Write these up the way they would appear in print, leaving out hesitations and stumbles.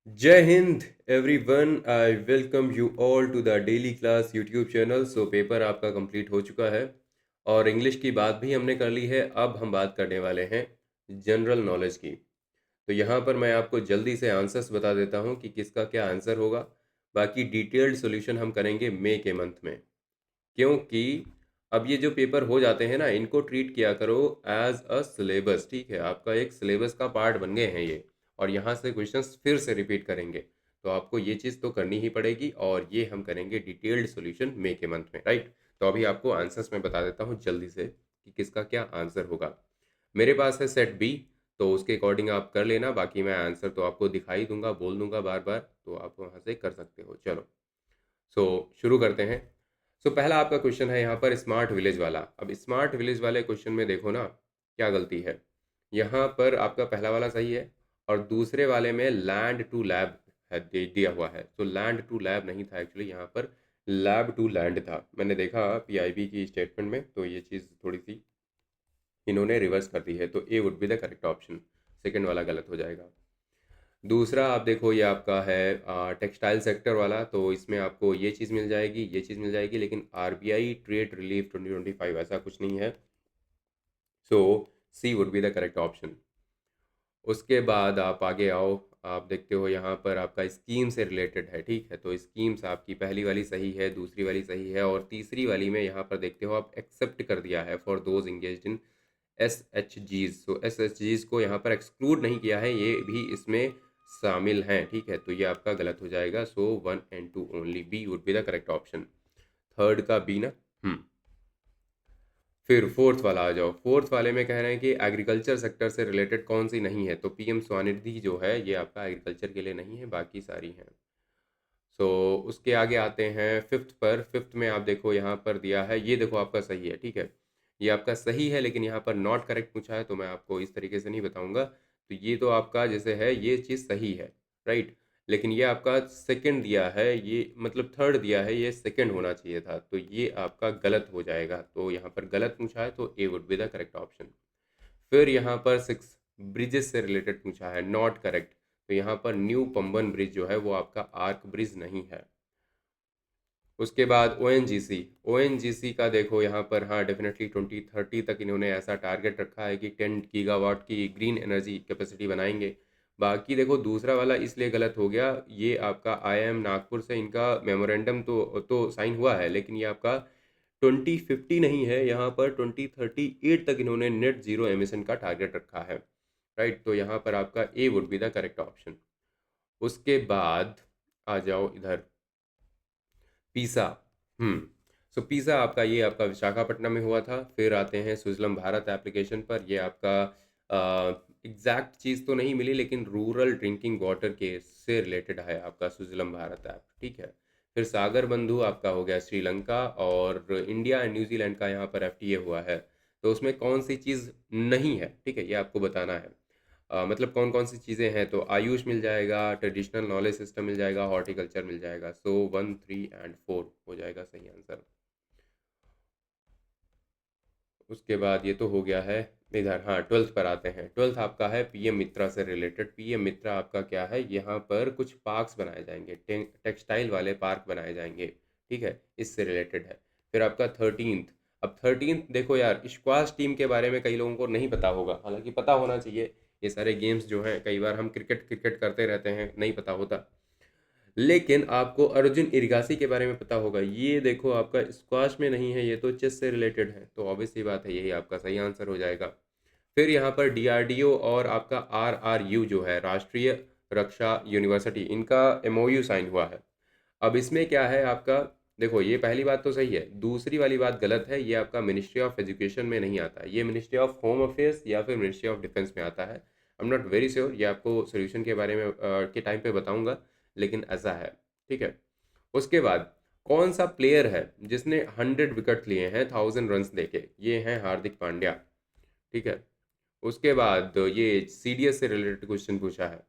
जय Hind everyone. I welcome you all to the daily class YouTube channel. So paper आपका complete हो चुका है और इंग्लिश की बात भी हमने कर ली है। अब हम बात करने वाले हैं जनरल नॉलेज की। तो यहाँ पर मैं आपको जल्दी से आंसर्स बता देता हूँ कि किसका क्या आंसर होगा। बाकी डिटेल्ड सॉल्यूशन हम करेंगे मई के मंथ में, क्योंकि अब ये जो पेपर हो जाते हैं ना, इनको ट्रीट किया करो एज अ सिलेबस। ठीक है, आपका एक सिलेबस का पार्ट बन गए हैं ये, और यहाँ से क्वेश्चंस फिर से रिपीट करेंगे। तो आपको ये चीज़ तो करनी ही पड़ेगी, और ये हम करेंगे डिटेल्ड सॉल्यूशन मई के मंथ में, राइट। तो अभी आपको आंसर्स में बता देता हूँ जल्दी से कि किसका क्या आंसर होगा। मेरे पास है सेट बी, तो उसके अकॉर्डिंग आप कर लेना। बाकी मैं आंसर तो आपको दिखाई दूंगा, बोल दूंगा बार बार, तो आप वहाँ से कर सकते हो। चलो, सो शुरू करते हैं। पहला आपका क्वेश्चन है यहाँ पर स्मार्ट विलेज वाला। अब स्मार्ट विलेज वाले क्वेश्चन में देखो ना, क्या गलती है। यहाँ पर आपका पहला वाला सही है, और दूसरे वाले में लैंड टू लैब है दिया हुआ है। तो लैंड टू लैब नहीं था एक्चुअली, यहाँ पर लैब टू लैंड था। मैंने देखा पीआईबी की स्टेटमेंट में, तो ये चीज़ थोड़ी सी इन्होंने रिवर्स कर दी है। तो A would be the correct option, second वाला गलत हो जाएगा। दूसरा आप देखो, ये आपका है टेक्सटाइल सेक्टर वाला। तो इसमें आपको ये चीज़ मिल जाएगी, ये चीज़ मिल जाएगी, लेकिन आरबीआई ट्रेड रिलीफ 2025 ऐसा कुछ नहीं है। So C would be the correct option. उसके बाद आप आगे आओ। आप देखते हो यहाँ पर आपका स्कीम से रिलेटेड है, ठीक है। तो स्कीम्स आपकी पहली वाली सही है, दूसरी वाली सही है, और तीसरी वाली में यहाँ पर देखते हो आप एक्सेप्ट कर दिया है for those engaged in S H Gs. So S H Gs को यहाँ पर एक्सक्लूड नहीं किया है, ये भी इसमें शामिल हैं, ठीक है। तो ये आपका गलत हो जाएगा। So 1 and 2 only, B would be the correct option. Third का बी ना। हम्म फिर फोर्थ वाला आ जाओ। फोर्थ वाले में कह रहे हैं कि एग्रीकल्चर सेक्टर से रिलेटेड कौन सी नहीं है। तो पीएम स्वनिधि जो है ये आपका एग्रीकल्चर के लिए नहीं है, बाकी सारी हैं। सो उसके आगे आते हैं फिफ्थ पर। फिफ्थ में आप देखो यहाँ पर दिया है, ये देखो आपका सही है, ठीक है। ये आपका सही है, लेकिन यहाँ पर नॉट करेक्ट पूछा है, तो मैं आपको इस तरीके से नहीं बताऊंगा। तो ये तो आपका जैसे है, ये चीज़ सही है, राइट। लेकिन ये आपका सेकंड दिया है, ये मतलब थर्ड दिया है, ये सेकंड होना चाहिए था। तो ये आपका गलत हो जाएगा। तो यहाँ पर गलत पूछा है, तो A would be the correct option. फिर यहाँ पर सिक्स, ब्रिजेस से रिलेटेड पूछा है, नॉट करेक्ट। तो यहाँ पर न्यू पंबन ब्रिज जो है वो आपका आर्क ब्रिज नहीं है। उसके बाद ओ एन जी सी का देखो यहाँ पर, हाँ डेफिनेटली 2030 तक इन्होंने ऐसा टारगेट रखा है कि 10 गीगावाट की ग्रीन एनर्जी कैपेसिटी बनाएंगे। बाकी देखो दूसरा वाला इसलिए गलत हो गया, ये आपका आईआईएम नागपुर से इनका मेमोरेंडम तो साइन हुआ है, लेकिन ये आपका 2050 नहीं है, यहाँ पर 2038 तक इन्होंने नेट जीरो एमिशन का टारगेट रखा है, राइट। तो यहाँ पर आपका A would be the correct option. उसके बाद आ जाओ इधर, पिज़्ज़ा। हम्म सो पिज़्ज़ा आपका, ये आपका विशाखापट्टनम में हुआ था। फिर आते हैं सुजलम भारत एप्लीकेशन पर। ये आपका एग्जैक्ट चीज़ तो नहीं मिली, लेकिन रूरल ड्रिंकिंग वाटर के से रिलेटेड है आपका सुजलम भारत ऐप, ठीक है। फिर सागर बंधु आपका हो गया श्रीलंका, और इंडिया एंड न्यूजीलैंड का यहाँ पर एफटीए हुआ है। तो उसमें कौन सी चीज़ नहीं है, ठीक है, ये आपको बताना है। मतलब कौन कौन सी चीज़ें हैं। तो आयुष मिल जाएगा, ट्रेडिशनल नॉलेज सिस्टम मिल जाएगा, हॉर्टिकल्चर मिल जाएगा। सो 1, 3 and 4 हो जाएगा सही आंसर। उसके बाद ये तो हो गया है इधर। हाँ, ट्वेल्थ पर आते हैं। ट्वेल्थ आपका है पीएम मित्रा से रिलेटेड। पीएम मित्रा आपका क्या है, यहाँ पर कुछ पार्क्स बनाए जाएंगे, टेक्सटाइल वाले पार्क बनाए जाएंगे, ठीक है, इससे रिलेटेड है। फिर आपका थर्टींथ। अब थर्टींथ देखो यार, स्क्वाश टीम के बारे में कई लोगों को नहीं पता होगा, हालांकि पता होना चाहिए। ये सारे गेम्स जो हैं, कई बार हम क्रिकेट क्रिकेट करते रहते हैं, नहीं पता होता। लेकिन आपको अर्जुन इरगासी के बारे में पता होगा। ये देखो आपका स्क्वाश में नहीं है, ये तो चेस से रिलेटेड है। तो ऑब्वियस सी बात है, यही आपका सही आंसर हो जाएगा। फिर यहाँ पर डीआरडीओ और आपका आरआरयू जो है, राष्ट्रीय रक्षा यूनिवर्सिटी, इनका एमओयू साइन हुआ है। अब इसमें क्या है आपका, देखो ये पहली बात तो सही है, दूसरी वाली बात गलत है। ये आपका मिनिस्ट्री ऑफ एजुकेशन में नहीं आता है, ये मिनिस्ट्री ऑफ होम अफेयर्स या फिर मिनिस्ट्री ऑफ डिफेंस में आता है। I am not very sure, ये आपको सोल्यूशन के बारे में के टाइम पे बताऊंगा, लेकिन ऐसा है, ठीक है। उसके बाद कौन सा प्लेयर है जिसने 100 विकेट लिए हैं 1000 रन लेके, ये हैं हार्दिक पांड्या, ठीक है। उसके बाद ये सीडीएस से रिलेटेड क्वेश्चन पूछा है।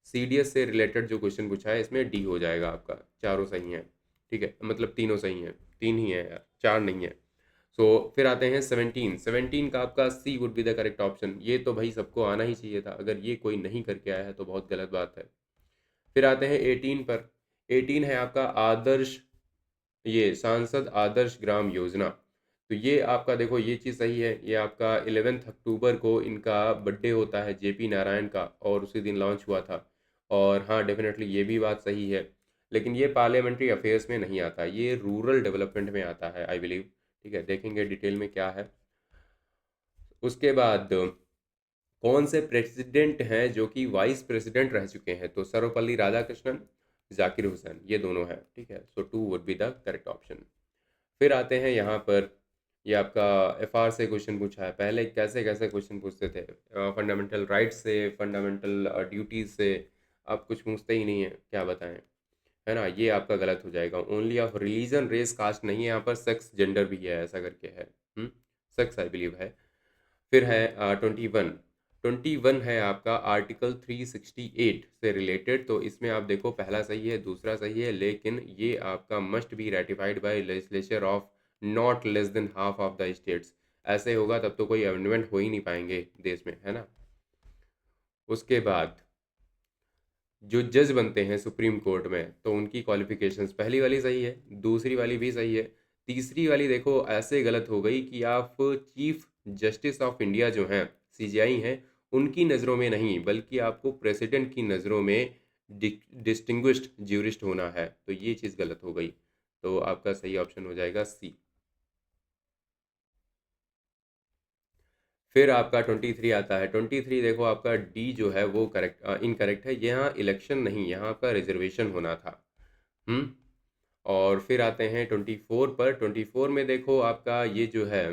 सीडीएस से रिलेटेड जो क्वेश्चन पूछा है, इसमें डी हो जाएगा आपका, चारों सही हैं, ठीक है, मतलब तीनों सही हैं, तीन ही है यार, चार नहीं है। सो फिर आते हैं 17। 17 का आपका C would be the correct option. ये तो भाई सबको आना ही चाहिए था, अगर ये कोई नहीं करके आया है तो बहुत गलत बात है। फिर आते हैं 18 पर। 18 है आपका आदर्श, ये सांसद आदर्श ग्राम योजना। तो ये आपका देखो ये चीज़ सही है, ये आपका 11 अक्टूबर को इनका बर्थडे होता है जेपी नारायण का, और उसी दिन लॉन्च हुआ था। और हाँ डेफिनेटली ये भी बात सही है, लेकिन ये पार्लियामेंट्री अफेयर्स में नहीं आता, ये रूरल डेवलपमेंट में आता है आई बिलीव। ठीक है, देखेंगे डिटेल में क्या है। उसके बाद कौन से प्रेसिडेंट हैं जो कि वाइस प्रेसिडेंट रह चुके हैं? तो सर्वपल्ली राधाकृष्णन, जाकिर हुसैन, ये दोनों हैं। ठीक है, so two would be the correct option. फिर आते हैं यहाँ पर, ये आपका एफआर से क्वेश्चन पूछा है। पहले कैसे कैसे क्वेश्चन पूछते थे, फंडामेंटल राइट्स से, फंडामेंटल ड्यूटीज से। आप कुछ पूछते ही नहीं है, क्या बताएं, है ना। ये आपका गलत हो जाएगा। Only of religion race caste नहीं है यहाँ पर, सेक्स जेंडर भी है, ऐसा करके है। सेक्स आई बिलीव है। फिर है 21। 21 है आपका आर्टिकल 368 से रिलेटेड। तो इसमें आप देखो पहला सही है, दूसरा सही है, लेकिन ये आपका must be ratified by legislature of not less than half of the states. ऐसे होगा तब तो कोई अमेंडमेंट हो ही नहीं पाएंगे देश में, है ना। उसके बाद जो जज बनते हैं सुप्रीम कोर्ट में, तो उनकी क्वालिफिकेशंस, पहली वाली सही है, दूसरी वाली भी सही है, तीसरी वाली देखो ऐसे गलत हो गई कि आप चीफ जस्टिस ऑफ इंडिया जो हैं, सीजेआई हैं, उनकी नज़रों में नहीं बल्कि आपको प्रेसिडेंट की नज़रों में डिस्टिंग्विश्ड ज्यूरिस्ट होना है। तो ये चीज़ गलत हो गई, तो आपका सही ऑप्शन हो जाएगा सी। फिर आपका 23 आता है। 23 देखो आपका डी जो है वो करेक्ट इनकरेक्ट है, यहाँ इलेक्शन नहीं, यहाँ आपका रिजर्वेशन होना था। हम्म। और फिर आते हैं 24 पर। 24 में देखो आपका ये जो है,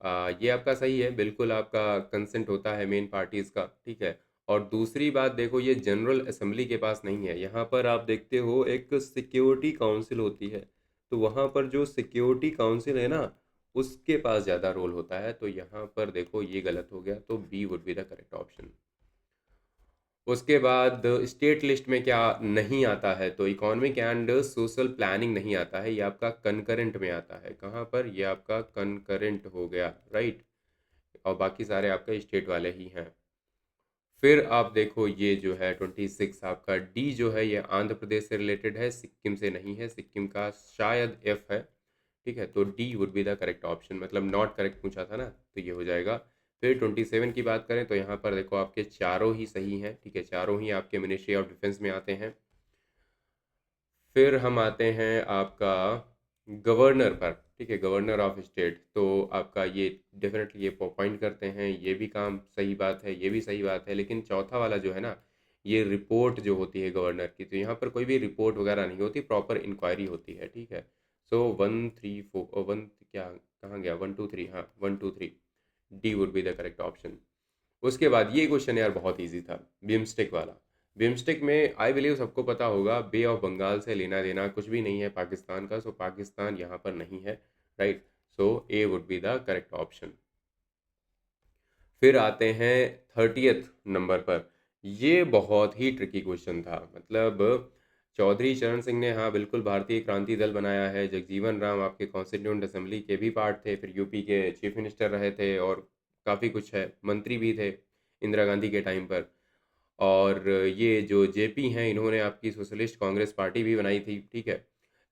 ये आपका सही है, बिल्कुल आपका कंसेंट होता है मेन पार्टीज़ का। ठीक है। और दूसरी बात देखो, ये जनरल असेंबली के पास नहीं है, यहाँ पर आप देखते हो एक सिक्योरिटी काउंसिल होती है। तो वहाँ पर जो सिक्योरिटी काउंसिल है ना, उसके पास ज़्यादा रोल होता है। तो यहाँ पर देखो ये गलत हो गया, तो B would be the correct option. उसके बाद स्टेट लिस्ट में क्या नहीं आता है? तो इकोनॉमिक एंड सोशल प्लानिंग नहीं आता है, ये आपका कनकरेंट में आता है। कहाँ पर? ये आपका कनकरेंट हो गया, राइट। और बाकी सारे आपका स्टेट वाले ही हैं। फिर आप देखो ये जो है 26 आपका डी जो है, ये आंध्र प्रदेश से रिलेटेड है, सिक्किम से नहीं है, सिक्किम का शायद एफ है। ठीक है, तो D would be the correct option, मतलब नॉट करेक्ट पूछा था ना, तो ये हो जाएगा। फिर 27 की बात करें तो यहाँ पर देखो आपके चारों ही सही हैं। ठीक है, चारों ही आपके मिनिस्ट्री ऑफ डिफेंस में आते हैं। फिर हम आते हैं आपका गवर्नर पर। ठीक है, गवर्नर ऑफ स्टेट, तो आपका ये डेफिनेटली ये पॉइंट करते हैं, ये भी काम सही बात है, ये भी सही बात है, लेकिन चौथा वाला जो है ना, ये रिपोर्ट जो होती है गवर्नर की, तो यहाँ पर कोई भी रिपोर्ट वगैरह नहीं होती, प्रॉपर इंक्वायरी होती है। ठीक है, सो 1 3 4 वन, क्या कहाँ गया, 1 2 3, हाँ 1 2 3, D would be the correct option. उसके बाद ये क्वेश्चन यार बहुत इजी था, बिम्स्टेक वाला। बिम्स्टेक में आई बिलीव सबको पता होगा, बे ऑफ बंगाल से लेना देना कुछ भी नहीं है पाकिस्तान का, सो पाकिस्तान यहाँ पर नहीं है, right. So A would be the correct option. फिर आते हैं 30th नंबर पर। ये बहुत ही ट्रिकी क्वेश्चन था, मतलब चौधरी चरण सिंह ने, हाँ बिल्कुल, भारतीय क्रांति दल बनाया है। जगजीवन राम आपके कॉन्स्टिट्यूंट असेंबली के भी पार्ट थे, फिर यूपी के चीफ मिनिस्टर रहे थे, और काफ़ी कुछ है, मंत्री भी थे इंदिरा गांधी के टाइम पर। और ये जो जेपी हैं, इन्होंने आपकी सोशलिस्ट कांग्रेस पार्टी भी बनाई थी। ठीक है,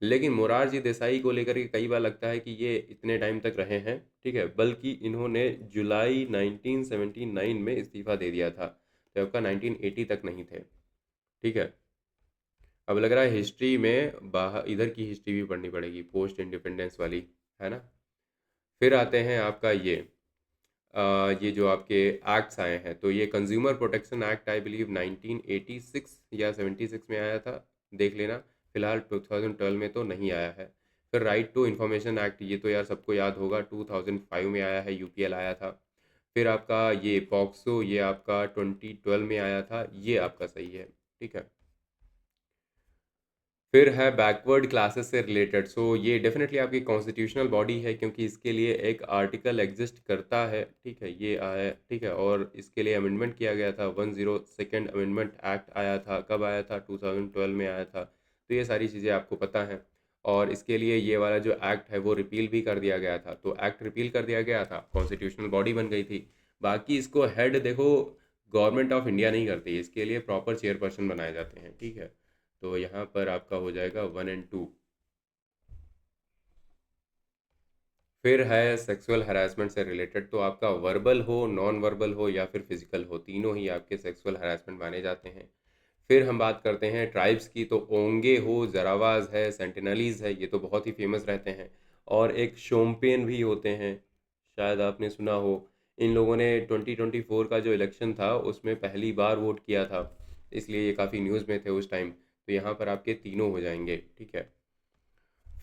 लेकिन मोरारजी देसाई को लेकर के कई बार लगता है कि ये इतने टाइम तक रहे हैं। ठीक है, बल्कि इन्होंने जुलाई 1979 में इस्तीफा दे दिया था, तो आपका 1980 तक नहीं थे। ठीक है, अब लग रहा है हिस्ट्री में बाहर इधर की हिस्ट्री भी पढ़नी पड़ेगी, पोस्ट इंडिपेंडेंस वाली, है ना। फिर आते हैं आपका ये जो आपके एक्ट्स आए हैं, तो ये consumer protection act I believe 1986 या 76 में आया था, देख लेना। फिलहाल 2012 में तो नहीं आया है। फिर राइट टू इंफॉर्मेशन एक्ट, ये तो यार सबको याद होगा, 2005 में आया है, यूपीएल आया था। फिर आपका ये पॉक्सो, ये आपका 2012 में आया था, ये आपका सही है। ठीक है। फिर है बैकवर्ड क्लासेस से रिलेटेड, सो ये डेफिनेटली आपकी कॉन्स्टिट्यूशनल बॉडी है, क्योंकि इसके लिए एक आर्टिकल एग्जिस्ट करता है। ठीक है, ये आया, ठीक है, और इसके लिए अमेंडमेंट किया गया था, 102nd अमेंडमेंट एक्ट आया था, कब आया था, 2012 में आया था। तो ये सारी चीज़ें आपको पता हैं। और इसके लिए ये वाला जो एक्ट है वो रिपील भी कर दिया गया था, तो एक्ट रिपील कर दिया गया था, कॉन्स्टिट्यूशनल बॉडी बन गई थी। बाकी इसको हेड देखो, गवर्नमेंट ऑफ इंडिया नहीं करती, इसके लिए प्रॉपर चेयरपर्सन बनाए जाते हैं, ठीक है। तो यहाँ पर आपका हो जाएगा 1 और 2। फिर है सेक्सुअल हरासमेंट से रिलेटेड, तो आपका वर्बल हो, नॉन वर्बल हो या फिर फिजिकल हो, तीनों ही आपके सेक्सुअल हरासमेंट माने जाते हैं। फिर हम बात करते हैं ट्राइब्स की, तो ओंगे हो, जरावाज है, सेंटिनलीज है, ये तो बहुत ही फेमस रहते हैं। और एक शोम्पेन भी होते हैं, शायद आपने सुना हो। इन लोगों ने 2024 का जो इलेक्शन था उसमें पहली बार वोट किया था, इसलिए ये काफ़ी न्यूज़ में थे उस टाइम। तो यहाँ पर आपके तीनों हो जाएंगे, ठीक है।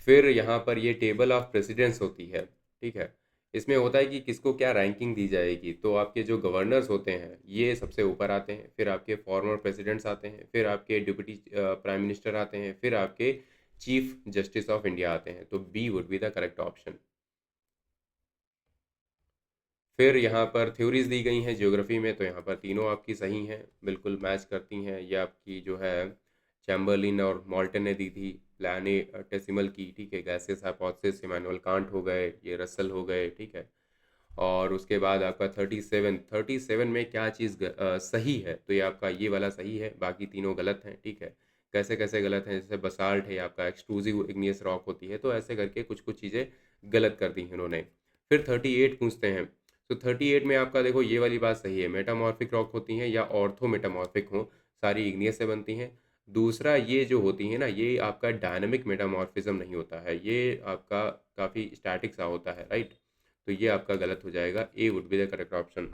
फिर यहाँ पर ये टेबल ऑफ प्रेसिडेंट्स होती है, ठीक है। इसमें होता है कि किसको क्या रैंकिंग दी जाएगी, तो आपके जो गवर्नर्स होते हैं ये सबसे ऊपर आते हैं, फिर आपके फॉर्मर प्रेसिडेंट्स आते हैं, फिर आपके डिप्टी प्राइम मिनिस्टर आते हैं, फिर आपके चीफ जस्टिस ऑफ इंडिया आते हैं। तो B would be the correct option. फिर यहाँ पर थ्योरीज दी गई हैं ज्योग्राफी में, तो यहाँ पर तीनों आपकी सही हैं, बिल्कुल मैच करती हैं। ये आपकी जो है चैम्बरलिन और मॉल्टन ने दी थी, प्लानेटेसिमल की, ठीक है। गैसेस हाइपोथेसिस इमैनुअल कांट हो गए, ये रसल हो गए, ठीक है। और उसके बाद आपका 37 में क्या चीज़ सही है, तो ये आपका ये वाला सही है, बाकी तीनों गलत हैं, ठीक है। कैसे कैसे गलत हैं, जैसे बसाल्ट है आपका एक्सट्रूसिव इग्नियस रॉक होती है, तो ऐसे करके कुछ कुछ चीज़ें गलत कर दी हैं उन्होंने। फिर 38 पूछते हैं, तो 38 में आपका देखो ये वाली बात सही है, मेटामॉर्फिक रॉक होती हैं या ऑर्थो मेटामॉर्फिक हो, सारी इग्नियस से बनती हैं। दूसरा ये जो होती है ना, ये आपका डायनामिक मेटामॉर्फिज्म नहीं होता है, ये आपका काफ़ी स्टैटिक सा होता है, राइट। तो ये आपका गलत हो जाएगा, A would be the correct option.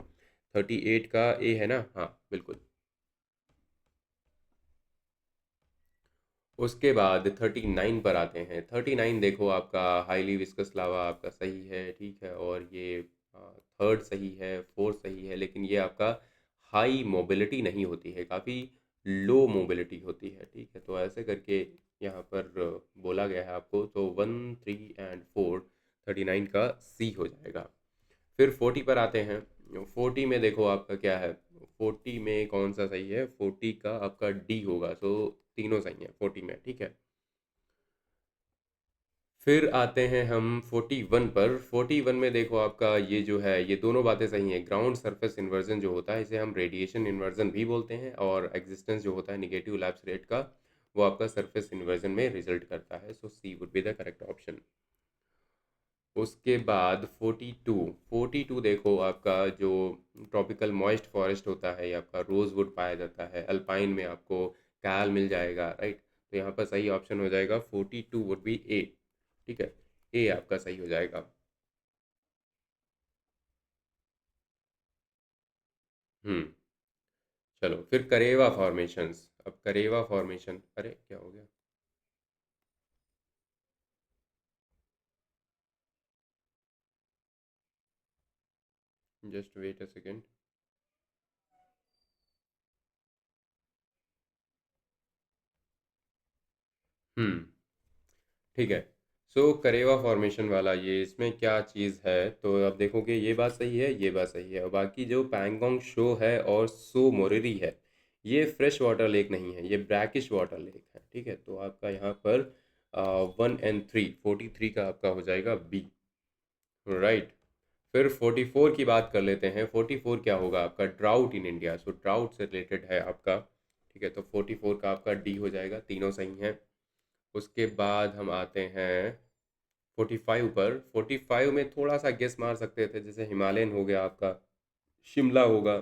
38 का ए है ना, हाँ बिल्कुल। उसके बाद 39 पर आते हैं। 39 देखो आपका हाईली विस्कस लावा आपका सही है, ठीक है। और ये थर्ड सही है, फोर्थ सही है, लेकिन ये आपका हाई मोबिलिटी नहीं होती है, काफ़ी लो मोबिलिटी होती है, ठीक है। तो ऐसे करके यहाँ पर बोला गया है आपको, तो 1, 3 और 4, 39 का सी हो जाएगा। फिर 40 पर आते हैं। 40 में देखो आपका क्या है, 40 में कौन सा सही है, 40 का आपका डी होगा, तो तीनों सही हैं 40 में, ठीक है। फिर आते हैं हम 41 पर। 41 में देखो आपका ये जो है, ये दोनों बातें सही हैं। ग्राउंड सरफेस इन्वर्जन जो होता है इसे हम रेडिएशन इन्वर्जन भी बोलते हैं, और एग्जिस्टेंस जो होता है निगेटिव लैप्स रेट का, वो आपका सरफेस इन्वर्जन में रिजल्ट करता है। So C would be the correct option. उसके बाद 42। 42 देखो आपका जो ट्रॉपिकल मॉइस्ट फॉरेस्ट होता है, ये आपका रोजवुड पाया जाता है, अल्पाइन में आपको कैल मिल जाएगा, राइट। तो यहाँ पर सही ऑप्शन हो जाएगा 42 वुड बी ए, ठीक है। ए आपका सही हो जाएगा। हम्म। चलो फिर करेवा फॉर्मेशंस। अब करेवा फॉर्मेशन, अरे क्या हो गया। Just wait a second. Hmm. ठीक है। सो करेवा फॉर्मेशन वाला, ये इसमें क्या चीज़ है, तो अब देखोगे ये बात सही है, ये बात सही है, और बाकी जो पैंगोंग शो है और सो मोरिरी है, ये फ्रेश वाटर लेक नहीं है, ये ब्रैकिश वाटर लेक है, ठीक है। तो आपका यहाँ पर 1 और 3, 43 का आपका हो जाएगा बी, राइट। फिर 44 की बात कर लेते हैं। 44 क्या होगा आपका, drought in India, so drought से रिलेटेड है आपका, ठीक है। तो 44 का आपका डी हो जाएगा, तीनों सही हैं। उसके बाद हम आते हैं 45 पर। 45 में थोड़ा सा गेस मार सकते थे, जैसे हिमालयन हो गया आपका, शिमला होगा,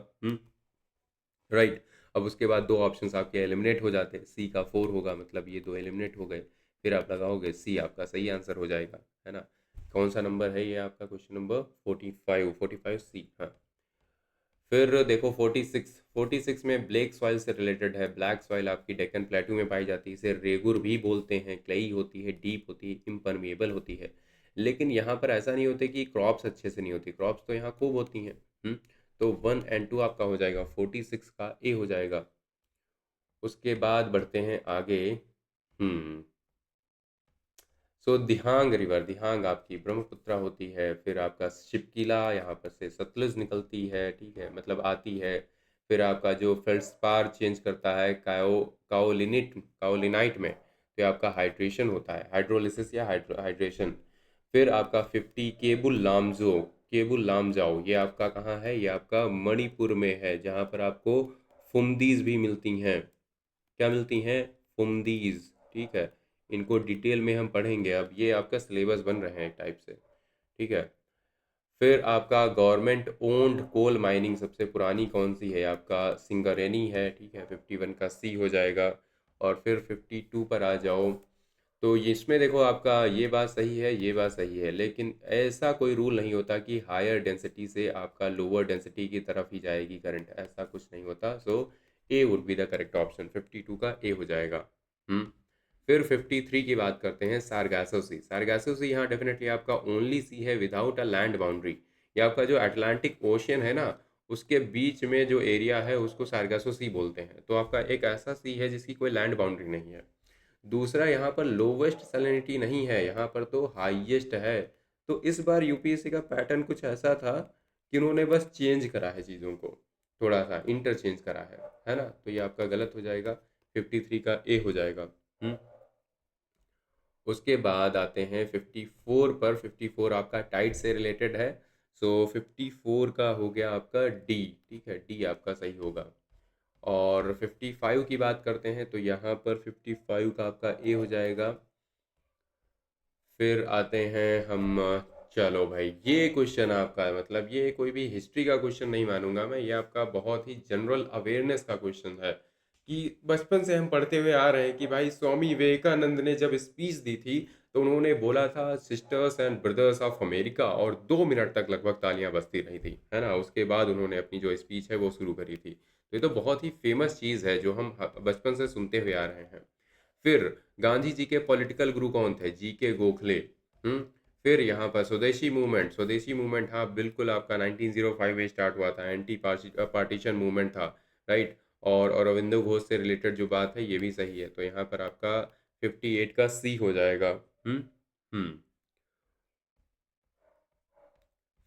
राइट। अब उसके बाद दो ऑप्शंस आपके एलिमिनेट हो जाते हैं, सी का 4 होगा, मतलब ये दो एलिमिनेट हो गए। फिर आप लगाओगे सी, आपका सही आंसर हो जाएगा, है ना। कौन सा नंबर है ये आपका, क्वेश्चन नंबर 45, 45 सी, हाँ। फिर देखो 46। 46 में ब्लैक सॉइल से रिलेटेड है। ब्लैक सॉइल आपकी डेक्कन प्लेटू में पाई जाती है, इसे रेगुर भी बोलते हैं, क्लेई होती है, डीप होती है, इम्परमिएबल होती है। लेकिन यहाँ पर ऐसा नहीं होता कि क्रॉप्स अच्छे से नहीं होती, क्रॉप्स तो यहाँ खूब होती हैं। तो 1 और 2 आपका हो जाएगा, 46 का ए हो जाएगा। उसके बाद बढ़ते हैं आगे। हम्म। सो दिहांग रिवर, दिहांग आपकी ब्रह्मपुत्र होती है, फिर आपका शिपकीला यहाँ पर से सतलुज निकलती है, ठीक है, मतलब आती है। फिर आपका जो फेल्ड्स्पार चेंज करता है काओलिनाइट में, तो ये आपका हाइड्रेशन होता है, हाइड्रोलिसिस या हाइड्रेशन। फिर आपका 50 केबुल लामजो, केबुल लामजाओ, ये आपका कहाँ है? ये आपका मणिपुर में है, जहाँ पर आपको फुमदीज भी मिलती हैं। क्या मिलती हैं? फुमदीज। ठीक है, इनको डिटेल में हम पढ़ेंगे, अब ये आपका सिलेबस बन रहे हैं एक टाइप से। ठीक है, फिर आपका गवर्नमेंट ओन्ड कोल माइनिंग सबसे पुरानी कौन सी है? आपका सिंगरेनी है। ठीक है, 51 का सी हो जाएगा। और फिर 52 पर आ जाओ, तो ये इसमें देखो आपका ये बात सही है, ये बात सही है, लेकिन ऐसा कोई रूल नहीं होता कि हायर डेंसिटी से आपका लोअर डेंसिटी की तरफ ही जाएगी करंट, ऐसा कुछ नहीं होता। So A would be the correct option, 52 का ए हो जाएगा। हम्म। फिर 53 की बात करते हैं, सारगासो सी। सारगासो सी यहाँ डेफिनेटली आपका ओनली सी है विदाउट अ लैंड बाउंड्री। ये आपका जो अटलांटिक ओशियन है ना, उसके बीच में जो एरिया है उसको सारगासो सी बोलते हैं। तो आपका एक ऐसा सी है जिसकी कोई लैंड बाउंड्री नहीं है। दूसरा, यहाँ पर लोवेस्ट सैलिनिटी नहीं है, यहाँ पर तो हाईएस्ट है। तो इस बार यूपीएससी का पैटर्न कुछ ऐसा था कि उन्होंने बस चेंज करा है चीज़ों को, थोड़ा सा इंटरचेंज करा है ना? तो ये आपका गलत हो जाएगा, 53 का ए हो जाएगा। हम्म। उसके बाद आते हैं 54 पर। 54 आपका टाइड से रिलेटेड है। सो 54 का हो गया आपका डी। ठीक है, डी आपका सही होगा। और 55 की बात करते हैं, तो यहाँ पर 55 का आपका ए हो जाएगा। फिर आते हैं हम, चलो भाई, ये क्वेश्चन आपका मतलब ये कोई भी हिस्ट्री का क्वेश्चन नहीं मानूंगा मैं, ये आपका बहुत ही जनरल अवेयरनेस का क्वेश्चन है। कि बचपन से हम पढ़ते हुए आ रहे हैं कि भाई स्वामी विवेकानंद ने जब स्पीच दी थी, तो उन्होंने बोला था sisters and brothers of America, और 2 मिनट तक लगभग तालियां बजती रही थी, है ना? उसके बाद उन्होंने अपनी जो स्पीच है वो शुरू करी थी। तो ये तो बहुत ही फेमस चीज़ है जो हम बचपन से सुनते हुए आ रहे हैं। फिर गांधी जी के पॉलिटिकल गुरु कौन थे? जी के गोखले। हम्म। फिर यहाँ पर स्वदेशी मूवमेंट, स्वदेशी मूवमेंट, हाँ बिल्कुल आपका 1905 में स्टार्ट हुआ था, एंटी पार्टीशन मूवमेंट था। राइट। और अरविंदो घोष से रिलेटेड जो बात है ये भी सही है, तो यहाँ पर आपका 58 का सी हो जाएगा। हम्म। हम्म।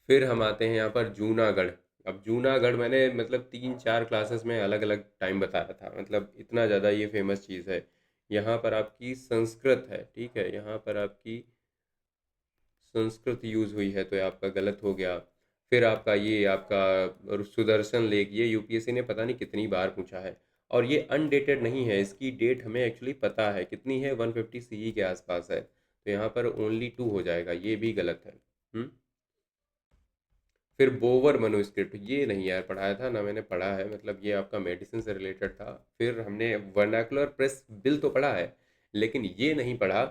फिर हम आते हैं यहाँ पर जूनागढ़। अब जूनागढ़ मैंने मतलब 3-4 क्लासेस में अलग अलग टाइम बताया था, मतलब इतना ज़्यादा ये फेमस चीज़ है। यहाँ पर आपकी संस्कृत है। ठीक है, यहाँ पर आपकी संस्कृत यूज़ हुई है, तो ये आपका गलत हो गया। फिर आपका ये आपका सुदर्शन लेक, ये यूपीएससी ने पता नहीं कितनी बार पूछा है, और ये अनडेटेड नहीं है, इसकी डेट हमें एक्चुअली पता है कितनी है, 150 सीई के आसपास है। तो यहाँ पर ओनली 2 हो जाएगा, ये भी गलत है। हम्म। फिर बोवर मनुस्क्रिप्ट, ये नहीं यार पढ़ाया था ना मैंने, पढ़ा है मतलब ये आपका मेडिसिन से रिलेटेड था। फिर हमने वर्नाकुलर प्रेस बिल तो पढ़ा है, लेकिन ये नहीं पढ़ा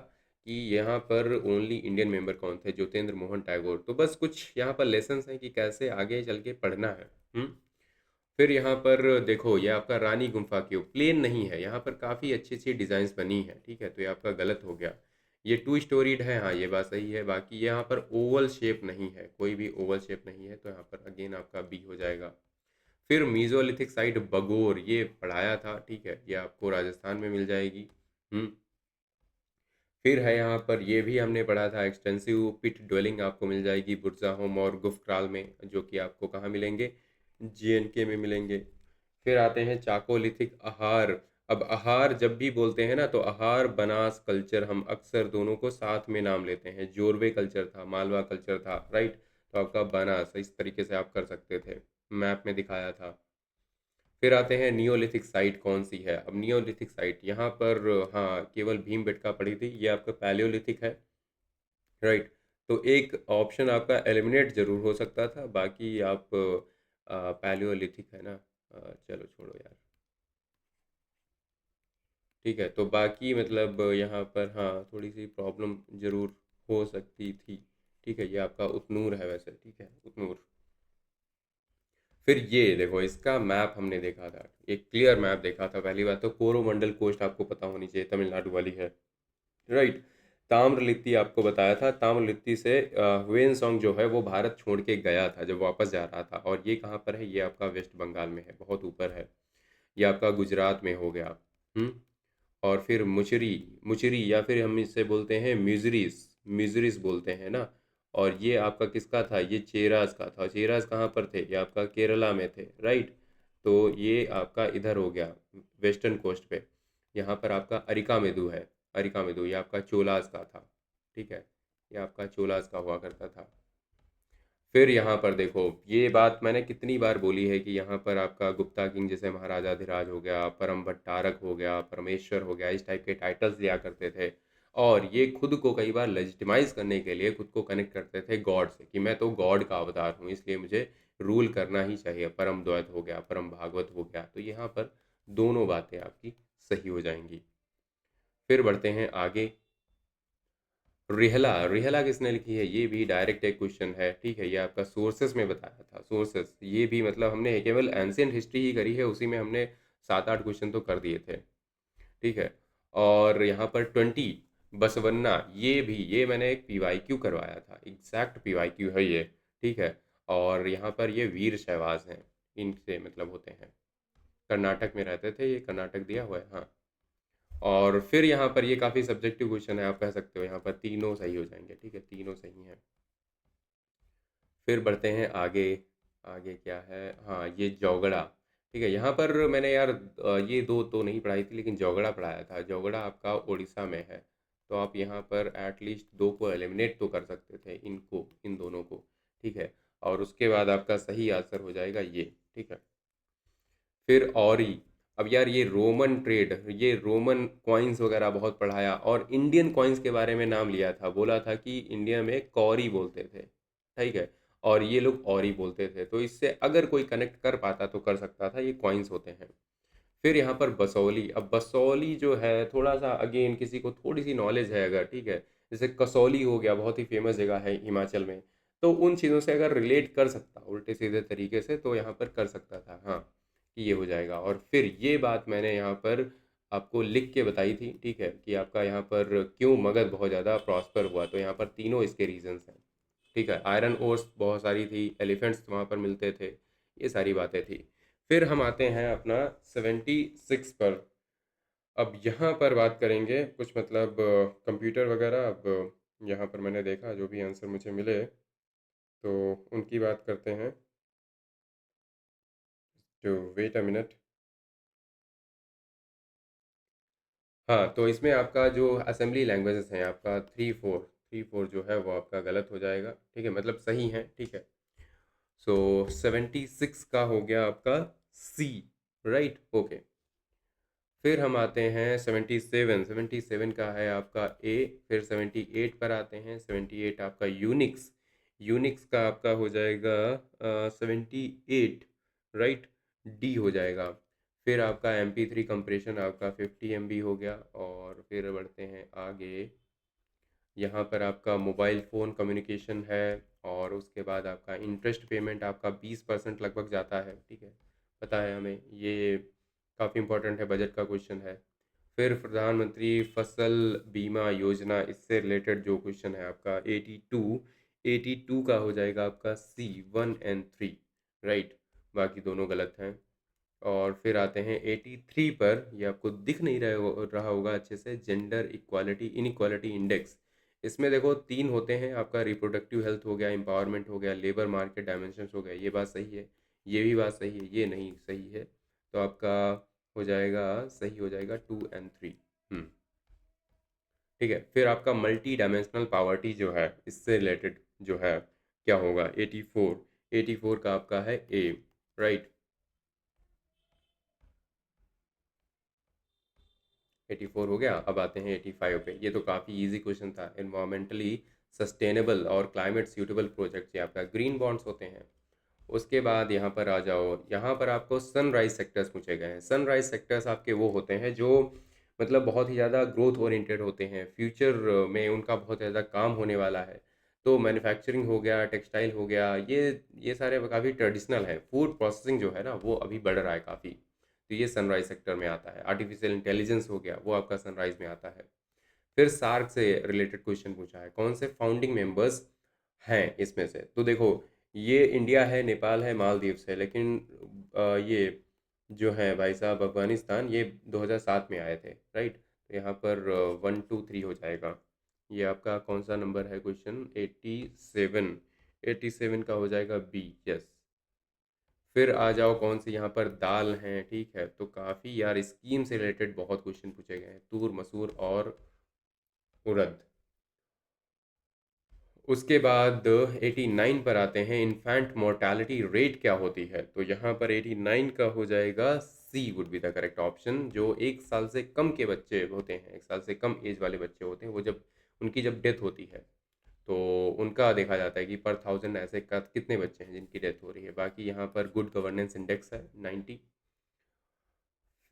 कि यहाँ पर ओनली इंडियन मेंबर कौन थे, ज्योतिन्द्र मोहन टैगोर। तो बस कुछ यहाँ पर लेसन्स हैं कि कैसे आगे चल के पढ़ना है। हम्म। फिर यहाँ पर देखो, ये आपका रानी गुम्फा क्यों प्लेन नहीं है, यहाँ पर काफ़ी अच्छी अच्छी डिज़ाइंस बनी है। ठीक है, तो ये आपका गलत हो गया। ये 2 स्टोरीड है, हाँ ये बात सही है। बाकी यहाँ पर ओवल शेप नहीं है, कोई भी ओवल शेप नहीं है, तो यहाँ पर अगेन आपका बी हो जाएगा। फिर मीजोलिथिक साइट बगोर, ये पढ़ाया था। ठीक है, ये आपको राजस्थान में मिल जाएगी। हम्म। फिर है यहाँ पर, ये भी हमने पढ़ा था, एक्सटेंसिव पिट ड्वेलिंग आपको मिल जाएगी बुर्जाहोम और गुफक्राल में, जो कि आपको कहाँ मिलेंगे? जेएनके में मिलेंगे। फिर आते हैं चाकोलिथिक आहार। अब आहार जब भी बोलते हैं ना, तो आहार बनास कल्चर हम अक्सर दोनों को साथ में नाम लेते हैं। जोरवे कल्चर था, मालवा कल्चर था। राइट। तो आपका बनास इस तरीके से आप कर सकते थे, मैप में दिखाया था। फिर आते हैं नियोलिथिक साइट कौन सी है? अब नियोलिथिक साइट यहाँ पर, हाँ केवल भीमबेटका पड़ी थी, ये आपका पैलियोलिथिक है। राइट। तो एक ऑप्शन आपका एलिमिनेट जरूर हो सकता था, बाकी आप पैलियोलिथिक है ना? चलो छोड़ो यार। ठीक है, तो बाकी मतलब यहाँ पर हाँ थोड़ी सी प्रॉब्लम जरूर हो सकती थी। ठीक है, ये आपका उतनूर है वैसे। ठीक है, उतनूर। फिर ये देखो, इसका मैप हमने देखा था, एक क्लियर मैप देखा था। पहली बात तो कोरोमंडल कोस्ट आपको पता होनी चाहिए, तमिलनाडु वाली है। राइट। ताम्रलिप्ति आपको बताया था, ताम्रलिप्ति से हुएन जो है वो भारत छोड़ के गया था जब वापस जा रहा था। और ये कहाँ पर है? ये आपका वेस्ट बंगाल में है, बहुत ऊपर है। ये आपका गुजरात में हो गया। हम्म। और फिर मुचरी, मुचरी या फिर हम इसे बोलते हैं म्यूजरीस, म्यूजरीस बोलते हैं ना। और ये आपका किसका था? ये चेराज का था। चेराज कहाँ पर थे? ये आपका केरला में थे। राइट। तो ये आपका इधर हो गया, वेस्टर्न कोस्ट पे। यहाँ पर आपका अरिकामेदु है। अरिकामेदु ये आपका चोलास का था। ठीक है, ये आपका चोलास का हुआ करता था। फिर यहाँ पर देखो, ये बात मैंने कितनी बार बोली है कि यहाँ पर आपका गुप्ता किंग जैसे महाराजाधिराज हो गया, परम भट्टारक हो गया, परमेश्वर हो गया, इस टाइप के टाइटल्स दिया करते थे। और ये खुद को कई बार लेजिटिमाइज करने के लिए खुद को कनेक्ट करते थे गॉड से, कि मैं तो गॉड का अवतार हूँ, इसलिए मुझे रूल करना ही चाहिए। परम द्वैत हो गया, परम भागवत हो गया, तो यहाँ पर दोनों बातें आपकी सही हो जाएंगी। फिर बढ़ते हैं आगे। रिहला, रिहला किसने लिखी है? ये भी डायरेक्ट एक क्वेश्चन है, ठीक है। ये आपका सोर्सेस में बताया था, सोर्सेस। ये भी मतलब हमने केवल एंशियंट हिस्ट्री ही करी है, उसी में हमने 7-8 क्वेश्चन तो कर दिए थे, ठीक है। और यहाँ पर 20 बसवन्ना, ये भी, ये मैंने एक पीवाईक्यू करवाया था, एग्जैक्ट पीवाईक्यू है ये, ठीक है। और यहाँ पर ये वीर शैवाज हैं, इनसे मतलब होते हैं, कर्नाटक में रहते थे, ये कर्नाटक दिया हुआ है, हाँ। और फिर यहाँ पर ये काफ़ी सब्जेक्टिव क्वेश्चन है, आप कह सकते हो यहाँ पर तीनों सही हो जाएंगे, ठीक है, तीनों सही हैं। फिर बढ़ते हैं आगे। आगे क्या है? हाँ, ये जौगड़ा, ठीक है। यहाँ पर मैंने यार ये दो तो नहीं पढ़ाई थी, लेकिन जौगड़ा पढ़ाया था। जौगड़ा आपका उड़ीसा में है, तो आप यहाँ पर एटलीस्ट दो को एलिमिनेट तो कर सकते थे, इनको, इन दोनों को, ठीक है। और उसके बाद आपका सही आंसर हो जाएगा ये, ठीक है। फिर औरी, अब यार ये रोमन ट्रेड, ये रोमन कॉइन्स वगैरह बहुत पढ़ाया, और इंडियन कॉइन्स के बारे में नाम लिया था, बोला था कि इंडिया में कौरी बोलते थे, ठीक है, और ये लोग औरी बोलते थे। तो इससे अगर कोई कनेक्ट कर पाता तो कर सकता था, ये कॉइन्स होते हैं। फिर यहाँ पर बसौली, अब बसौली जो है थोड़ा सा, अगेन किसी को थोड़ी सी नॉलेज है अगर, ठीक है, जैसे कसौली हो गया, बहुत ही फेमस जगह है हिमाचल में, तो उन चीज़ों से अगर रिलेट कर सकता उल्टे सीधे तरीके से, तो यहाँ पर कर सकता था, हाँ, कि ये हो जाएगा। और फिर ये बात मैंने यहाँ पर आपको लिख के बताई थी, ठीक है, कि आपका यहाँ पर क्यों मगध बहुत ज़्यादा प्रॉस्पर हुआ, तो यहाँ पर तीनों इसके रीजंस हैं, ठीक है। आयरन ओर्स बहुत सारी थी, एलिफेंट्स वहाँ पर मिलते थे, ये सारी बातें थी। फिर हम आते हैं अपना 76 पर। अब यहाँ पर बात करेंगे कुछ मतलब कंप्यूटर वगैरह। अब यहाँ पर मैंने देखा जो भी आंसर मुझे मिले, तो उनकी बात करते हैं। जो, वेट अ मिनट। हाँ, तो इसमें आपका जो असेंबली लैंग्वेजेस हैं, आपका 3-4 जो है वो आपका गलत हो जाएगा, ठीक है, मतलब सही है, ठीक है। सो 76 का हो गया आपका सी, राइट, ओके। फिर हम आते हैं 77, 77 का है आपका ए। फिर 78 पर आते हैं, 78 आपका यूनिक्स, यूनिक्स का आपका हो जाएगा 78, राइट, डी हो जाएगा। फिर आपका MP3 कंप्रेशन आपका 50 MB हो गया। और फिर बढ़ते हैं आगे। यहाँ पर आपका मोबाइल फ़ोन कम्युनिकेशन है, और उसके बाद आपका इंटरेस्ट पेमेंट आपका 20% लगभग जाता है, ठीक है, पता है हमें, ये काफ़ी इंपॉर्टेंट है, बजट का क्वेश्चन है। फिर प्रधानमंत्री फसल बीमा योजना, इससे रिलेटेड जो क्वेश्चन है आपका 82, 82 का हो जाएगा आपका C1 and 3, राइट, बाकी दोनों गलत हैं। और फिर आते हैं 83 पर, ये आपको दिख नहीं रहा होगा अच्छे से, जेंडर इक्वालिटी इनइक्वालिटी इंडेक्स। इसमें देखो तीन होते हैं, आपका रिप्रोडक्टिव हेल्थ हो गया, एम्पावरमेंट हो गया, लेबर मार्केट डायमेंशंस हो गया, ये बात सही है, ये भी बात सही है, ये नहीं सही है। तो आपका हो जाएगा, सही हो जाएगा 2 and 3। ठीक है। फिर आपका मल्टी डायमेंशनल पावर्टी जो है, इससे रिलेटेड जो है, क्या होगा? 84, 84 का आपका है ए, राइट, 84 हो गया। अब आते हैं 85 पे, ये तो काफ़ी इजी क्वेश्चन था। एनवायरमेंटली सस्टेनेबल और क्लाइमेट सूटेबल प्रोजेक्ट, ये आपका ग्रीन बॉन्ड्स होते हैं। उसके बाद यहाँ पर आ जाओ, यहाँ पर आपको सनराइज सेक्टर्स पूछे गए हैं। सनराइज सेक्टर्स आपके वो होते हैं जो मतलब बहुत ही ज़्यादा ग्रोथ ओरिएंटेड होते हैं, फ्यूचर में उनका बहुत ज़्यादा काम होने वाला है। तो मैन्युफैक्चरिंग हो गया, टेक्सटाइल हो गया, ये सारे काफ़ी ट्रेडिशनल है। फूड प्रोसेसिंग जो है ना, वो अभी बढ़ रहा है काफ़ी, तो ये सनराइज सेक्टर में आता है। आर्टिफिशियल इंटेलिजेंस हो गया, वो आपका सनराइज में आता है। फिर सार्क से रिलेटेड क्वेश्चन पूछा है, कौन से फाउंडिंग मेंबर्स हैं इसमें से? तो देखो, ये इंडिया है, नेपाल है, मालदीव्स है, लेकिन ये जो है भाई साहब अफगानिस्तान, ये 2007 में आए थे, राइट। तो यहाँ पर 1 2 3 हो जाएगा। ये आपका कौन सा नंबर है क्वेश्चन? 87, 87 का हो जाएगा बी, यस। फिर आ जाओ, कौन सी यहाँ पर दाल हैं, ठीक है। तो काफ़ी यार स्कीम से रिलेटेड बहुत क्वेश्चन पूछे गए हैं, तूर, मसूर और उड़द। उसके बाद 89 पर आते हैं, इन्फेंट मोर्टालिटी रेट क्या होती है? तो यहाँ पर 89 का हो जाएगा C would be the correct option. जो 1 साल से कम के बच्चे होते हैं, 1 साल से कम एज वाले बच्चे होते हैं, वो जब उनकी जब डेथ होती है तो उनका देखा जाता है कि पर 1000 ऐसे का कितने बच्चे हैं जिनकी डेथ हो रही है। बाकी यहाँ पर गुड गवर्नेंस इंडेक्स है 90।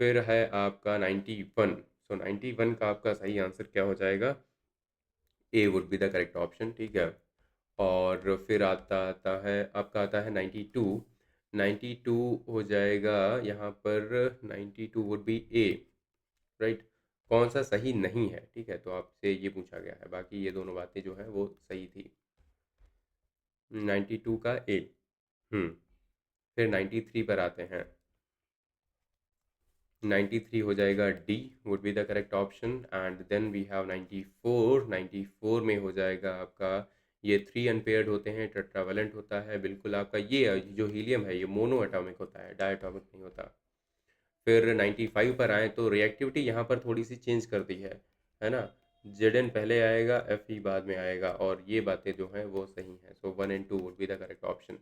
फिर है आपका 91। सो 91 का आपका सही आंसर क्या हो जाएगा? A would be the correct option, ठीक है। और फिर आता आता है आपका आता है 92। 92 हो जाएगा यहाँ पर, 92 वुड बी ए, राइट। कौन सा सही नहीं है, ठीक है, तो आपसे ये पूछा गया है। बाकी ये दोनों बातें जो हैं वो सही थी। 92 का ए। हम्म। फिर 93 पर आते हैं। 93 हो जाएगा D would be the correct option. And then we have 94। 94 में हो जाएगा आपका, ये 3 अनपेयर्ड होते हैं, टेट्रावेलेंट होता है बिल्कुल आपका। ये जो हीलियम है ये मोनो एटॉमिक होता है, डायटॉमिक नहीं होता। फिर 95 पर आए तो रिएक्टिविटी यहाँ पर थोड़ी सी चेंज कर दी है ना। जेड पहले आएगा, एफ ई बाद में आएगा, और ये बातें जो हैं वो सही हैं। सो 1 and 2 would be the correct option.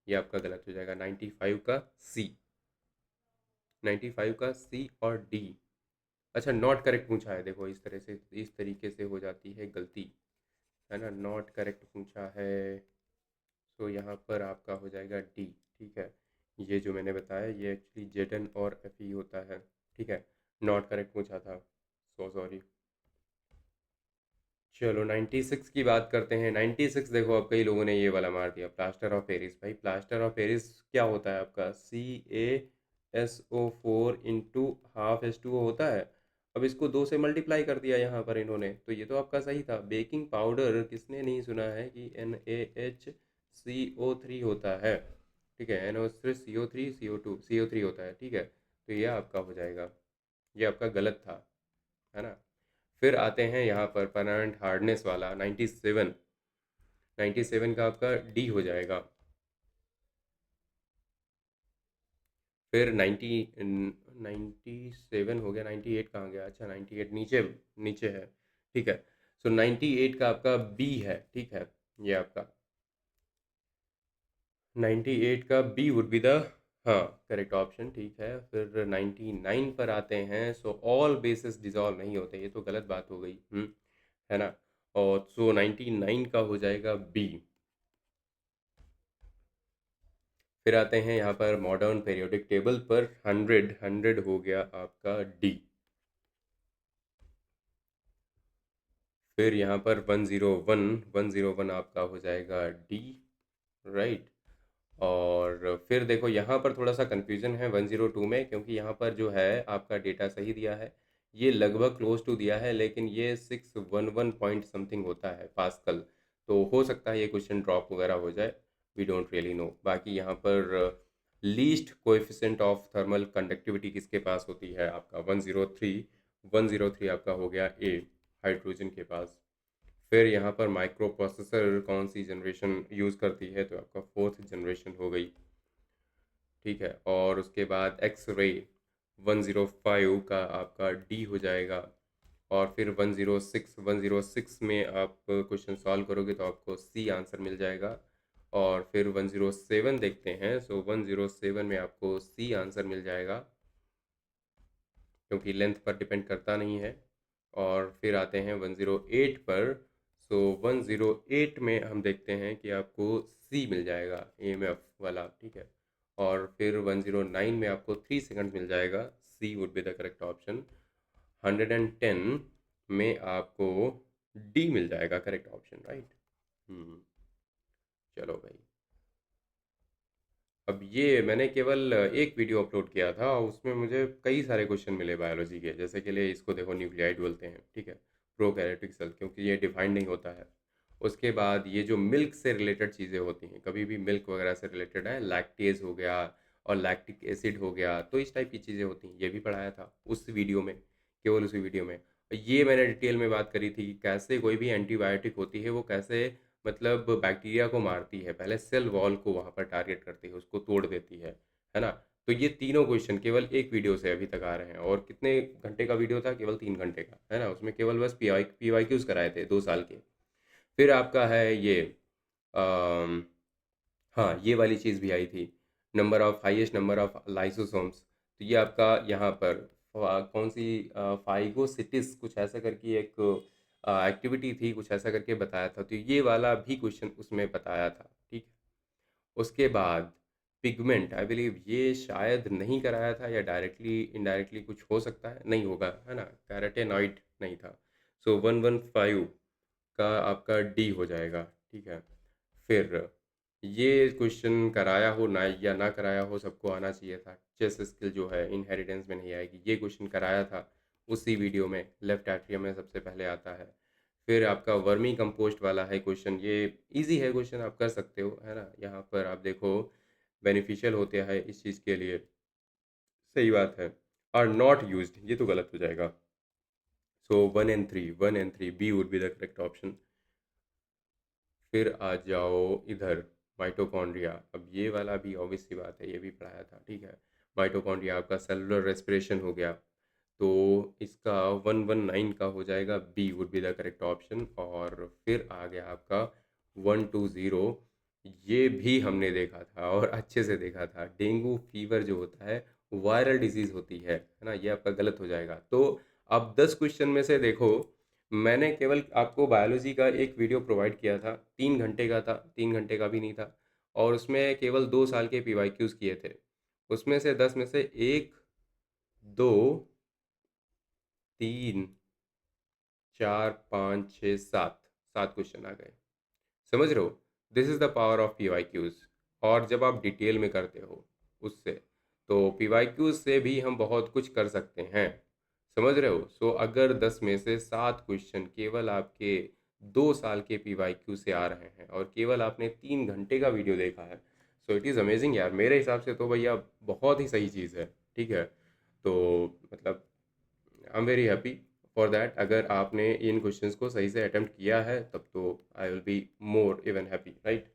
ये आपका गलत हो जाएगा, 95 का सी। 95 का सी और डी। अच्छा, नॉट करेक्ट पूछा है, देखो इस तरह से, इस तरीके से हो जाती है गलती, है ना। नॉट करेक्ट पूछा है, तो यहाँ पर आपका हो जाएगा डी, ठीक है। ये जो मैंने बताया ये एक्चुअली जेड एन और एफ ई होता है, ठीक है। नॉट करेक्ट पूछा था, सो सॉरी। चलो 96 की बात करते हैं। 96 देखो, अब कई लोगों ने ये वाला मार दिया, प्लास्टर ऑफ पेरिस। भाई प्लास्टर ऑफ पेरिस क्या होता है आपका? CaSO4 इंटू हाफ H2O होता है। अब इसको 2 से मल्टीप्लाई कर दिया यहाँ पर इन्होंने, तो ये तो आपका सही था। बेकिंग पाउडर किसने नहीं सुना है कि NaHCO3 होता है, ठीक है। NO3 CO3 CO2 CO3 होता है, ठीक है। तो ये आपका हो जाएगा, ये आपका गलत था, है ना। फिर आते हैं यहाँ पर परमानेंट हार्डनेस वाला 97। 97 का आपका डी हो जाएगा। फिर 97 हो गया, 98 कहाँ गया? अच्छा 98 नीचे, नीचे है, ठीक है। सो 98 का आपका बी है, ठीक है। ये आपका 98 का बी वुड बी द, हाँ, करेक्ट ऑप्शन, ठीक है। फिर 99 पर आते हैं। सो ऑल बेसिस डिजॉल्व नहीं होते, ये तो गलत बात हो गई, है ना। और सो 99 का हो जाएगा बी। फिर आते हैं यहाँ पर मॉडर्न पीरियोडिक टेबल पर, 100 100 हो गया आपका डी। फिर यहाँ पर 101, 101 आपका हो जाएगा डी, राइट। और फिर देखो यहाँ पर थोड़ा सा कंफ्यूजन है 102 में, क्योंकि यहाँ पर जो है आपका डेटा सही दिया है, ये लगभग क्लोज टू दिया है, लेकिन ये 611 पॉइंट समथिंग होता है पास्कल। तो हो सकता है ये क्वेश्चन ड्रॉप वगैरह हो जाए, वी डोंट रियली नो। बाकी यहाँ पर least coefficient of thermal conductivity किसके पास होती है? आपका 103। 103 आपका हो गया ए, हाइड्रोजन के पास। फिर यहाँ पर माइक्रो प्रोसेसर कौन सी जनरेशन यूज़ करती है? तो आपका 4th जनरेशन हो गई, ठीक है। और उसके बाद एक्स रे 105 का आपका डी हो जाएगा। और फिर 106 में आप क्वेश्चन सॉल्व करोगे तो आपको सी आंसर मिल जाएगा। और फिर 107 देखते हैं। सो 107 में आपको सी आंसर मिल जाएगा, क्योंकि लेंथ पर डिपेंड करता नहीं है। और फिर आते हैं 108 पर। सो 108 में हम देखते हैं कि आपको सी मिल जाएगा, EMF वाला, ठीक है। और फिर 109 में आपको 3 सेकंड मिल जाएगा, C would be the correct option. 110 में आपको डी मिल जाएगा, करेक्ट ऑप्शन, राइट। हम्म। चलो भाई, अब ये मैंने केवल एक वीडियो अपलोड किया था, उसमें मुझे कई सारे क्वेश्चन मिले बायोलॉजी के। जैसे कि लिए इसको देखो, न्यूक्लियाइड बोलते हैं, ठीक है, प्रोकैरियोटिक सेल, क्योंकि ये डिफाइंड नहीं होता है। उसके बाद ये जो मिल्क से रिलेटेड चीज़ें होती हैं, कभी भी मिल्क वगैरह से रिलेटेड है, लैक्टेज हो गया और लैक्टिक एसिड हो गया, तो इस टाइप की चीज़ें होती हैं, ये भी पढ़ाया था उस वीडियो में, केवल उसी वीडियो में। ये मैंने डिटेल में बात करी थी कि कैसे कोई भी एंटीबायोटिक होती है वो कैसे, मतलब बैक्टीरिया को मारती है, पहले सेल वॉल को वहाँ पर टारगेट करती है, उसको तोड़ देती है ना। तो ये तीनों क्वेश्चन केवल एक वीडियो से अभी तक आ रहे हैं। और कितने घंटे का वीडियो था? केवल 3 घंटे का, है ना। उसमें केवल बस पी वाई क्यूज़ कराए थे 2 साल के। फिर आपका है ये हाँ, ये वाली चीज़ भी आई थी, number of highest number of lysosomes. तो ये आपका यहाँ पर कौन सी फाइगोसिटिस कुछ ऐसा करके एक एक्टिविटी थी, कुछ ऐसा करके बताया था। तो ये वाला भी क्वेश्चन उसमें बताया था, ठीक है। उसके बाद पिगमेंट, आई बिलीव ये शायद नहीं कराया था, या डायरेक्टली इनडायरेक्टली कुछ हो सकता है, नहीं होगा, है ना, कैरोटेनॉइड नहीं था। सो 115 का आपका डी हो जाएगा, ठीक है। फिर ये क्वेश्चन कराया हो ना या ना कराया हो, सबको आना चाहिए था। चेस स्किल जो है इनहेरिटेंस में नहीं आएगी, ये क्वेश्चन कराया था उसी वीडियो में, लेफ्ट एट्रियम में सबसे पहले आता है। फिर आपका वर्मी कंपोस्ट वाला है क्वेश्चन, ये इजी है क्वेश्चन, आप कर सकते हो, है ना। यहाँ पर आप देखो बेनिफिशियल होते हैं इस चीज़ के लिए, सही बात है। आर नॉट यूज्ड, ये तो गलत हो जाएगा। So 1 and 3 B would be the correct option. फिर आ जाओ इधर, माइटोकॉन्ड्रिया। अब ये वाला भी ऑब्वियस सी बात है, ये भी पढ़ाया था, ठीक है। माइटोकॉन्ड्रिया आपका सेलुलर रेस्पिरेशन हो गया, तो इसका 119 का हो जाएगा, B would be the correct option. और फिर आ गया आपका 120, ये भी हमने देखा था और अच्छे से देखा था। डेंगू फीवर जो होता है वायरल डिजीज़ होती है ना, ये आपका गलत हो जाएगा। तो अब 10 क्वेश्चन में से देखो, मैंने केवल आपको बायोलॉजी का एक वीडियो प्रोवाइड किया था, 3 घंटे का था, 3 घंटे का भी नहीं था, और उसमें केवल 2 साल के पीवाईक्यूज़ किए थे। उसमें से 10 में से 1, 2, 3, 4, 5, 6, 7, 7 क्वेश्चन आ गए। समझ रहे हो, this is the power of PYQs. और जब आप डिटेल में करते हो उससे, तो पीवाईक्यूज़ से भी हम बहुत कुछ कर सकते हैं, समझ रहे हो। सो अगर 10 में से 7 क्वेश्चन केवल आपके 2 साल के पीवाईक्यू से आ रहे हैं और केवल आपने 3 घंटे का वीडियो देखा है, सो इट इज़ अमेजिंग यार, मेरे हिसाब से तो भैया बहुत ही सही चीज़ है, ठीक है। तो मतलब I am very happy for that. अगर आपने इन क्वेश्चंस को सही से अटेम्प्ट किया है तब तो I will be more even happy, right.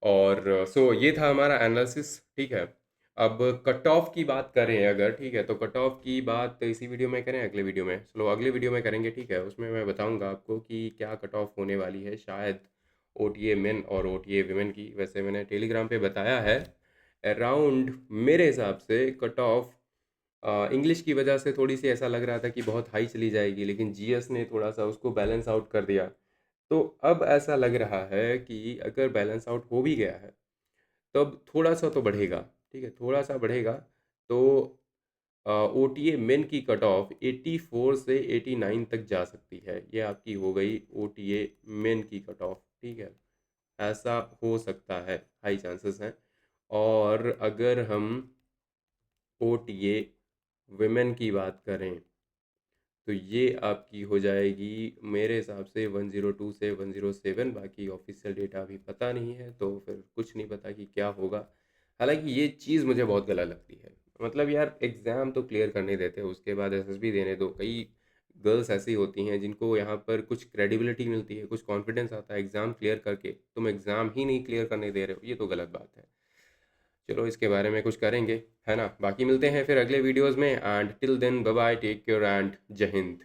और सो ये था हमारा एनालिसिस, ठीक है। अब कट ऑफ की बात करें अगर, ठीक है, तो कट ऑफ की बात इसी वीडियो में करें, अगले वीडियो में, चलो अगले वीडियो में करेंगे, ठीक है। उसमें मैं बताऊंगा आपको कि क्या कट ऑफ होने वाली है, शायद ओटीए मेन और ओटीए विमेन की। वैसे मैंने टेलीग्राम पे बताया है, अराउंड मेरे हिसाब से कट ऑफ इंग्लिश की वजह से थोड़ी सी ऐसा लग रहा था कि बहुत हाई चली जाएगी, लेकिन जीएस ने थोड़ा सा उसको बैलेंस आउट कर दिया। तो अब ऐसा लग रहा है कि अगर बैलेंस आउट हो भी गया है, तब थोड़ा सा तो बढ़ेगा, ठीक है, थोड़ा सा बढ़ेगा। तो ओ टी ए मेन की कट ऑफ 84 से 89 तक जा सकती है, ये आपकी हो गई ओ टी ए मेन की कट ऑफ, ठीक है। ऐसा हो सकता है, हाई चांसेस हैं। और अगर हम ओ टी ए विमेन की बात करें, तो ये आपकी हो जाएगी मेरे हिसाब से 102 से 107। बाकी ऑफिशियल डेटा अभी पता नहीं है, तो फिर कुछ नहीं पता कि क्या होगा। हालांकि ये चीज़ मुझे बहुत गलत लगती है, मतलब यार एग्ज़ाम तो क्लियर करने देते हो, उसके बाद एसएसबी देने दो। कई गर्ल्स ऐसी होती हैं जिनको यहाँ पर कुछ क्रेडिबिलिटी मिलती है, कुछ कॉन्फिडेंस आता है, एग्ज़ाम क्लियर करके तुम एग्ज़ाम ही नहीं क्लियर करने दे रहे हो, ये तो गलत बात है। चलो इसके बारे में कुछ करेंगे, है ना। बाकी मिलते हैं फिर अगले वीडियोज़ में, and till then bye bye, take care and जय हिंद।